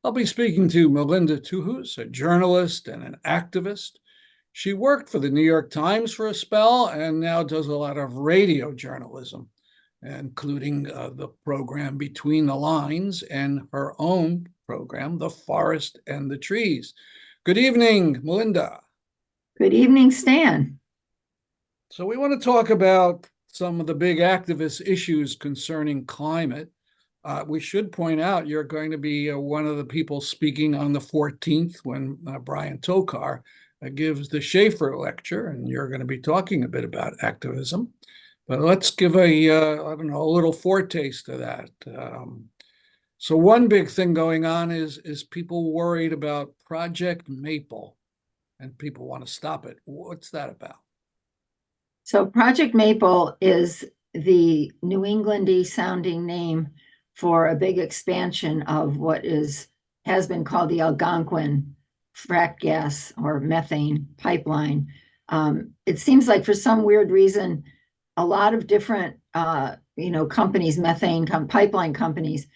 I'll be speaking to Melinda Tuhus, a journalist and an activist. She worked for the New York Times for a spell and now does a lot of radio journalism, including the program Between the Lines and her own program, The Forest and the Trees. Good evening, Melinda. Good evening, Stan. So we want to talk about some of the big activist issues concerning climate. We should point out you're going to be one of the people speaking on the 14th when Brian Tokar gives the Schaefer lecture, and you're going to be talking a bit about activism. But let's give a little foretaste of that. So one big thing going on is people worried about Project Maple, and people want to stop it. What's that about? So Project Maple is the New Englandy sounding name for a big expansion of what has been called the Algonquin frack gas or methane pipeline. It seems like for some weird reason, a lot of different companies, pipeline companies,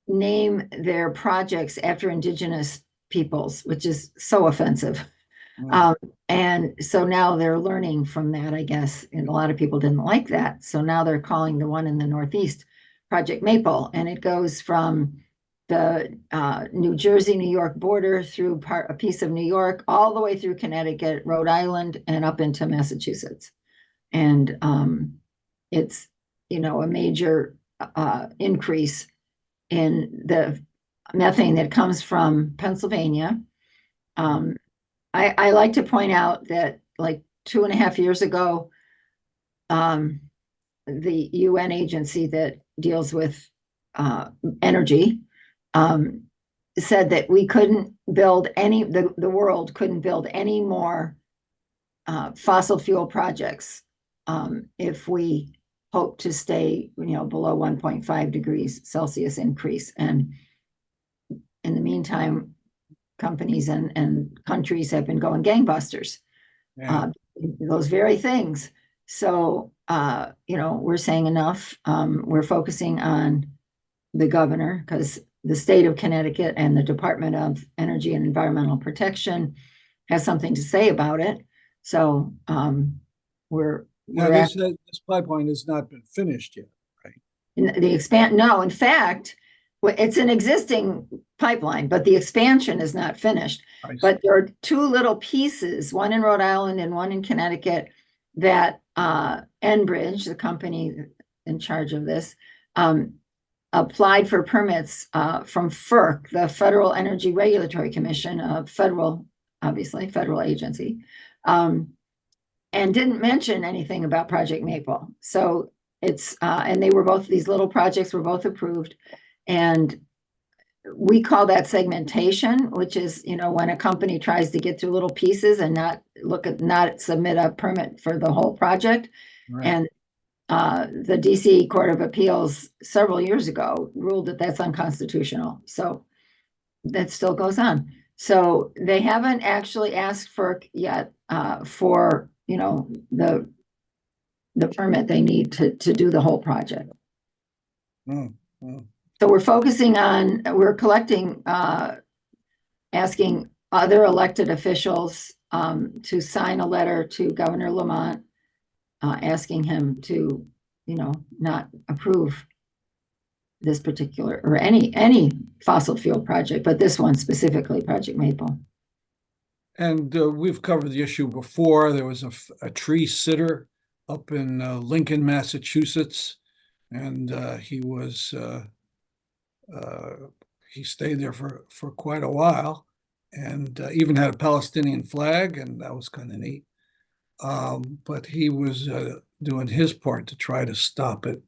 name their projects after indigenous peoples, which is so offensive. And so now they're learning from that, I guess, and a lot of people didn't like that. So now they're calling the one in the Northeast Project Maple, and it goes from the New Jersey, New York border through a piece of New York, all the way through Connecticut, Rhode Island, and up into Massachusetts. And it's, a major increase in the methane that comes from Pennsylvania. I like to point out that like 2.5 years ago, the UN agency that deals with energy said that we couldn't build the world couldn't build any more fossil fuel projects if we hope to stay, below 1.5 degrees Celsius increase. And in the meantime, companies and countries have been going gangbusters, those very things. So, we're saying enough. We're focusing on the governor because the state of Connecticut and the Department of Energy and Environmental Protection has something to say about it. So this pipeline has not been finished yet, right? No, in fact, it's an existing pipeline, but the expansion is not finished. But there are two little pieces, one in Rhode Island and one in Connecticut, that Enbridge, the company in charge of this, applied for permits from FERC, the Federal Energy Regulatory Commission, a federal agency, and didn't mention anything about Project Maple. So it's and these little projects were both approved. And we call that segmentation, which is, when a company tries to get through little pieces and not submit a permit for the whole project. Right. And the DC Court of Appeals several years ago ruled that that's unconstitutional. So that still goes on. So they haven't actually asked FERC yet for, the permit they need to do the whole project. So we're collecting, asking other elected officials to sign a letter to Governor Lamont, asking him to, not approve this particular or any fossil fuel project, but this one specifically, Project Maple. And we've covered the issue before. There was a tree sitter up in Lincoln, Massachusetts, and he stayed there for quite a while, and even had a Palestinian flag, and that was kind of neat. But he was doing his part to try to stop it.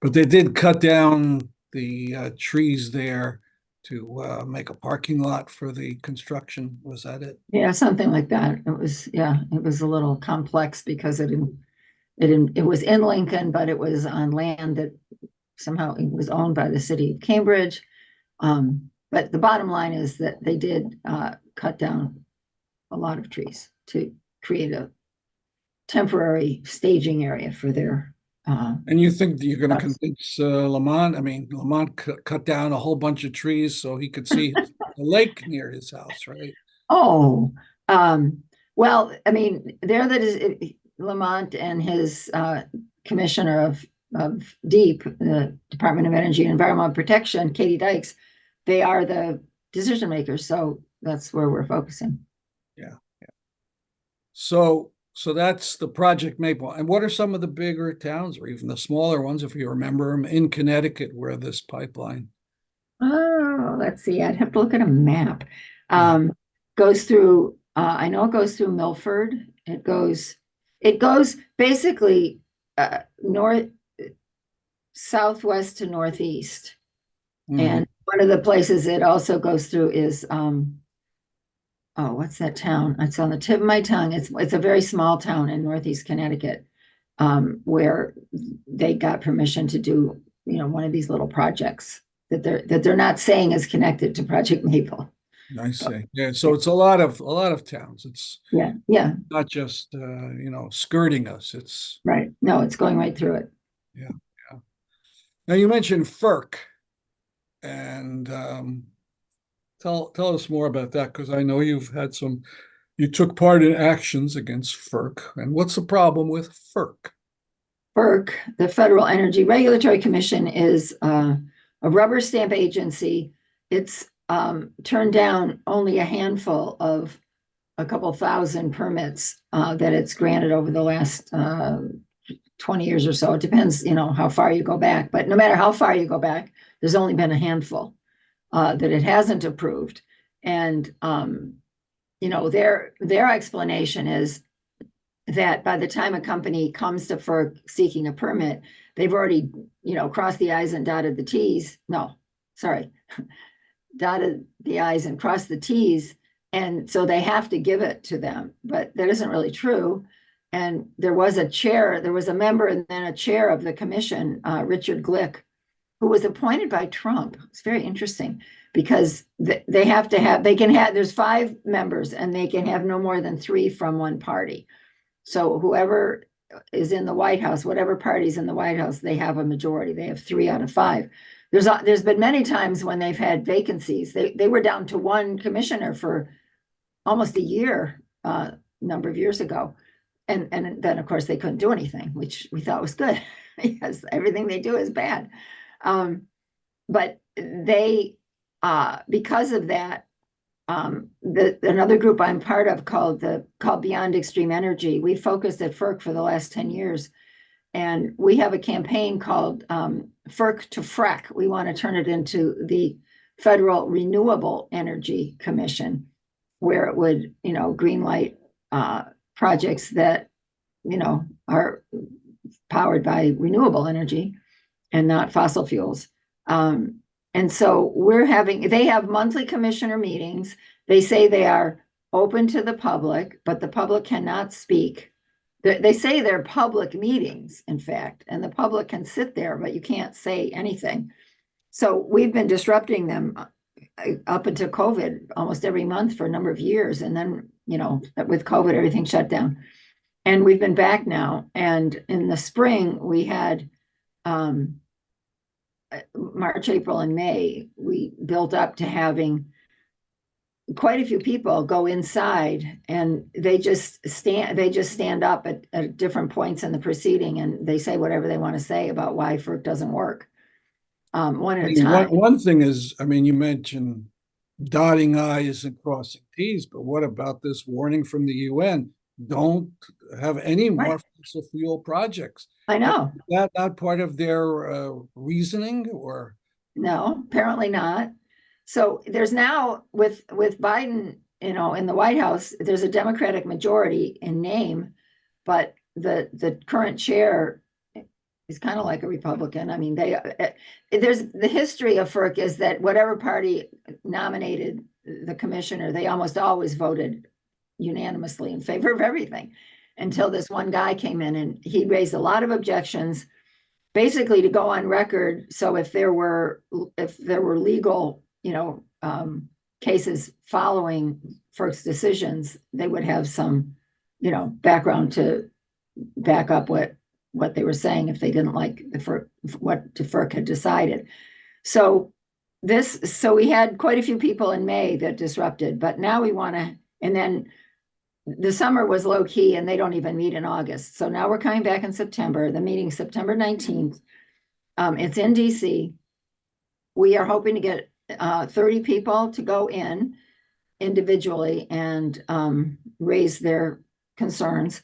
But they did cut down the trees there to make a parking lot for the construction. Was that it? Yeah, something like that. It was a little complex because it was in Lincoln, but it was on land that somehow it was owned by the city of Cambridge. But the bottom line is that they did cut down a lot of trees to create a temporary staging area for their And you think that you're going to Yes. convince Lamont? I mean, Lamont cut down a whole bunch of trees so he could see the lake near his house, right? Oh, well, I mean, there that is Lamont and his commissioner of DEEP, the Department of Energy and Environmental Protection, Katie Dykes, they are the decision makers. So that's where we're focusing. Yeah. So that's the Project Maple. And what are some of the bigger towns or even the smaller ones, if you remember them, in Connecticut where this pipeline? Oh, let's see. I'd have to look at a map. Goes through, I know it goes through Milford. It goes basically north, southwest to northeast. Mhm. And one of the places it also goes through is oh, what's that town? It's on the tip of my tongue. It's a very small town in northeast Connecticut, where they got permission to do, one of these little projects that they're not saying is connected to Project Maple. I see. Yeah, so it's a lot of towns. It's Yeah, not just skirting us. It's right. No, it's going right through it. yeah. Now you mentioned FERC, and tell us more about that because I know you took part in actions against FERC. And what's the problem with FERC? FERC, the Federal Energy Regulatory Commission, is a rubber stamp agency. It's turned down only a handful of a couple thousand permits that it's granted over the last 20 years or so. It depends, how far you go back. But no matter how far you go back, there's only been a handful that it hasn't approved. And their explanation is that by the time a company comes to FERC seeking a permit, they've already, crossed the I's and dotted the T's. No, sorry, dotted the I's and crossed the T's. And so they have to give it to them, but that isn't really true. And there was a member and then a chair of the commission, Richard Glick, who was appointed by Trump. It's very interesting because there's 5 members and they can have no more than 3 from one party. So whoever is in the White House, whatever party's in the White House, they have a majority. They have 3 out of 5. There's been many times when they've had vacancies. They were down to 1 commissioner for almost a year, a number of years ago. And then of course they couldn't do anything, which we thought was good because everything they do is bad. But they, because of that, another group I'm part of called Beyond Extreme Energy, we focused at FERC for the last 10 years. And we have a campaign called FERC to FREC. We want to turn it into the Federal Renewable Energy Commission, where it would, green light projects that, are powered by renewable energy and not fossil fuels. And so they have monthly commissioner meetings. They say they are open to the public, but the public cannot speak. They say they're public meetings, in fact, and the public can sit there, but you can't say anything. So we've been disrupting them up until COVID almost every month for a number of years. And then, with COVID, everything shut down. And we've been back now. And in the spring, we had March, April, and May, we built up to having quite a few people go inside, and they just stand up at different points in the proceeding, and they say whatever they want to say about why FERC doesn't work. One at a time. One thing is, I mean, you mentioned dotting I's and crossing T's, but what about this warning from the UN? Don't have any more fossil fuel projects. I know. Is that not part of their reasoning, or? No, apparently not. So there's now with Biden, in the White House, there's a Democratic majority in name, but the current chair is kind of like a Republican. I mean, there's the history of FERC is that whatever party nominated the commissioner, they almost always voted unanimously in favor of everything until this one guy came in and he raised a lot of objections, basically to go on record. So if there were legal, cases following FERC's decisions, they would have some, background to back up what what they were saying if they didn't like what the FERC had decided. So we had quite a few people in May that disrupted, but now we want to, and then the summer was low key and they don't even meet in August. So now we're coming back in September, the meeting September 19th. It's in DC. We are hoping to get 30 people to go in individually and raise their concerns.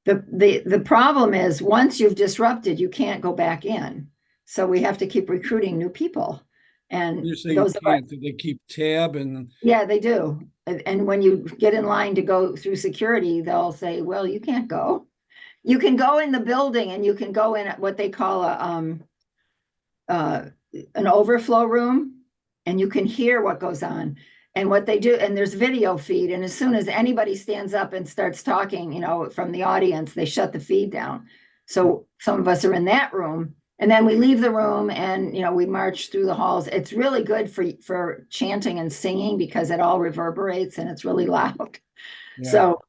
The problem is once you've disrupted, you can't go back in. So we have to keep recruiting new people. And You say you can't, do they keep tab and? Yeah, they do. And when you get in line to go through security, they'll say, well, you can't go. You can go in the building and you can go in at what they call an overflow room, and you can hear what goes on. And what they do, and there's video feed, and as soon as anybody stands up and starts talking, you know, from the audience, they shut the feed down. So some of us are in that room, and then we leave the room and, you know, we march through the halls. It's really good for chanting and singing because it all reverberates and it's really loud. Yeah. So,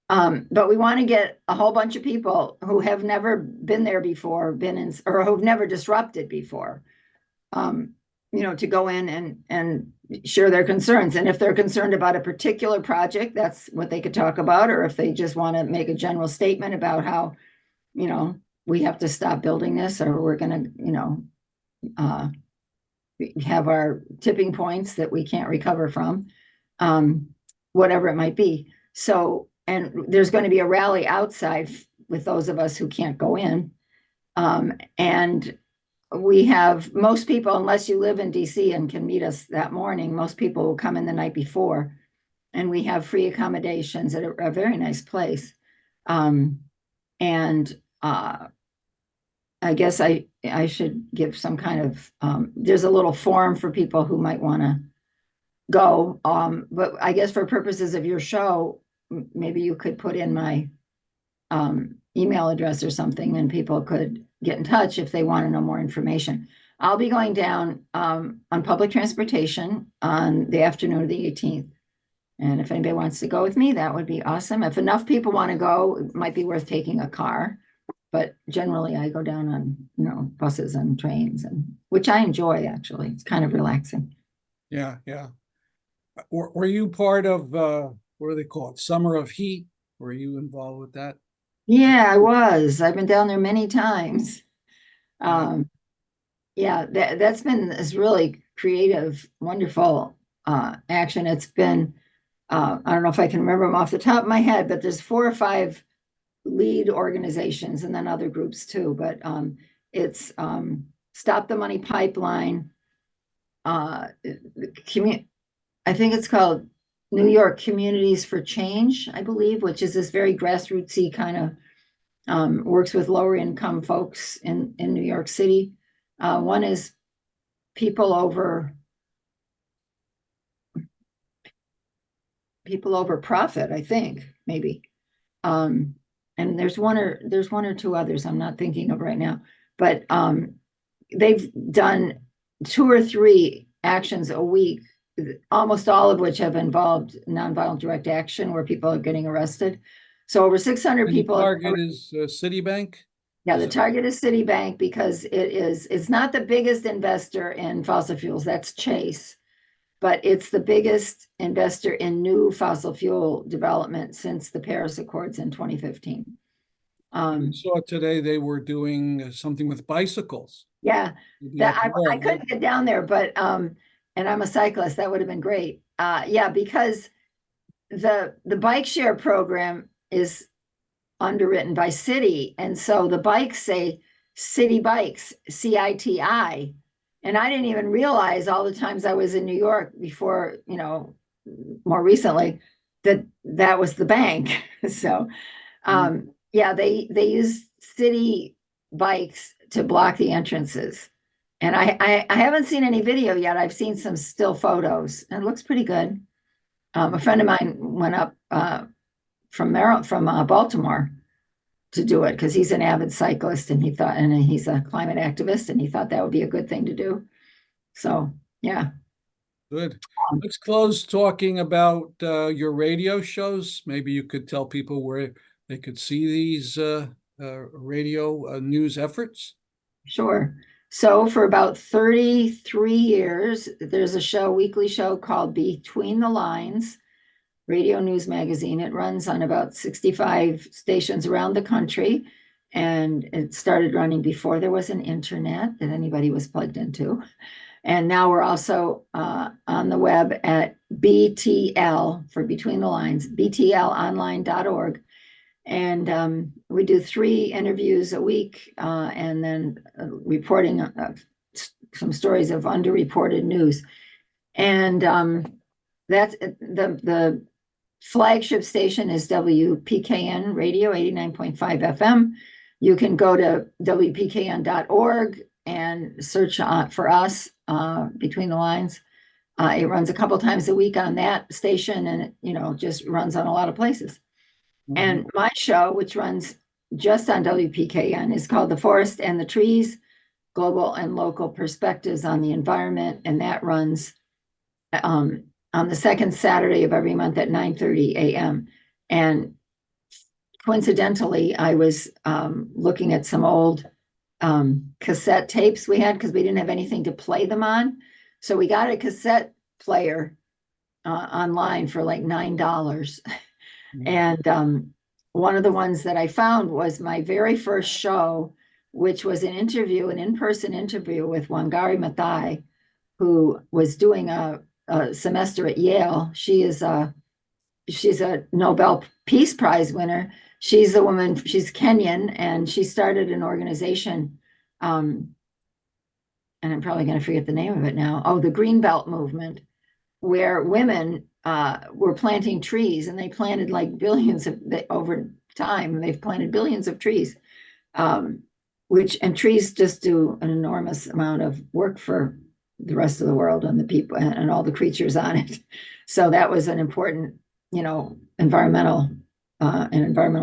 but we want to get a whole bunch of people who have never been there before, or who've never disrupted before, you know, to go in and share their concerns. And if they're concerned about a particular project, that's what they could talk about. Or if they just want to make a general statement about how, you know, we have to stop building this, or we're going to, you know, have our tipping points that we can't recover from, whatever it might be. So, and there's going to be a rally outside with those of us who can't go in. And we have most people, unless you live in DC and can meet us that morning, most people will come in the night before. And we have free accommodations at a very nice place. I guess I should give some kind of, there's a little form for people who might want to go. But I guess for purposes of your show, maybe you could put in my email address or something, and people could get in touch if they want to know more information. I'll be going down on public transportation on the afternoon of the 18th. And if anybody wants to go with me, that would be awesome. If enough people want to go, it might be worth taking a car. But generally, I go down on, you know, buses and trains, and which I enjoy, actually. It's kind of relaxing. Yeah, yeah. Were you part of, what do they call it? Summer of Heat? Were you involved with that? Yeah, I was. I've been down there many times. Yeah, that's been this really creative, wonderful action. It's been, I don't know if I can remember them off the top of my head, but there's 4 or 5 lead organizations and then other groups too. But it's Stop the Money Pipeline. I think it's called New York Communities for Change, I believe, which is this very grassrootsy kind of works with lower income folks in New York City. One is People Over Profit, I think, maybe. And there's one or two others I'm not thinking of right now, but they've done 2 or 3 actions a week, almost all of which have involved nonviolent direct action where people are getting arrested. So over 600 people. The target is Citibank? Yeah, the target is Citibank because it's not the biggest investor in fossil fuels, that's Chase, but it's the biggest investor in new fossil fuel development since the Paris Accords in 2015. I saw today they were doing something with bicycles. Yeah, I couldn't get down there, but and I'm a cyclist, that would have been great. Yeah, because the bike share program is underwritten by Citi, and so the bikes say Citi Bikes, CITI, and I didn't even realize all the times I was in New York before, you know, more recently, that was the bank. So yeah, they use Citi Bikes to block the entrances. And I haven't seen any video yet. I've seen some still photos, and it looks pretty good. A friend of mine went up from Baltimore to do it because he's an avid cyclist, and he's a climate activist, and he thought that would be a good thing to do. So yeah. Good. Let's close talking about your radio shows. Maybe you could tell people where they could see these radio news efforts? Sure. So for about 33 years, there's a weekly show called Between the Lines, Radio News Magazine. It runs on about 65 stations around the country. And it started running before there was an internet that anybody was plugged into. And now we're also on the web at BTL for Between the Lines, btlonline.org. And we do 3 interviews a week and then reporting some stories of underreported news. And that's the flagship station is WPKN Radio 89.5 FM. You can go to WPKN.org and search for us, Between the Lines. It runs a couple times a week on that station, and it, just runs on a lot of places. Mm-hmm. And my show, which runs just on WPKN, is called The Forest and the Trees, Global and Local Perspectives on the Environment. And that runs on the second Saturday of every month at 9:30 a.m. And coincidentally, I was looking at some old cassette tapes we had because we didn't have anything to play them on. So we got a cassette player online for like $9. And one of the ones that I found was my very first show, which was an in-person interview with Wangari Maathai, who was doing a semester at Yale. She's a Nobel Peace Prize winner. She's Kenyan, and she started an organization, and I'm probably going to forget the name of it now. Oh, the Greenbelt Movement, where women were planting trees, and they planted like billions over time. They've planted billions of trees, and trees just do an enormous amount of work for the rest of the world and the people and all the creatures on it. So that was an important, environmental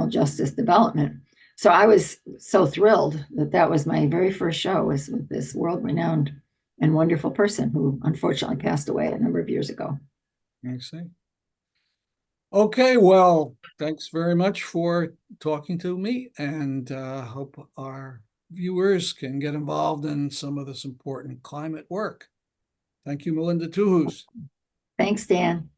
justice development. So I was so thrilled that was my very first show, was with this world-renowned and wonderful person who unfortunately passed away a number of years ago. I see. Okay, well, thanks very much for talking to me, and hope our viewers can get involved in some of this important climate work. Thank you, Melinda Tuhus. Thanks, Dan.